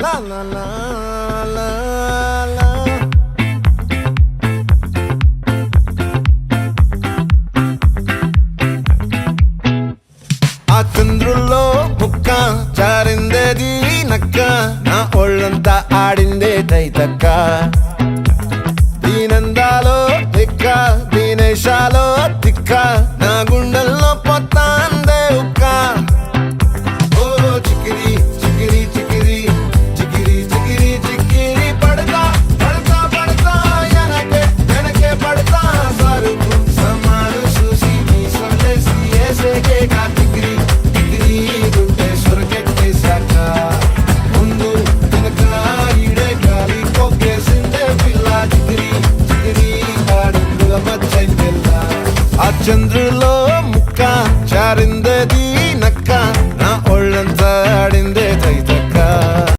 La la la la la. ఆ చంద్రుల్లో ముక్క చారిందేది నక్క నా ఒళ్ళంతా ఆడిందే తైతక్క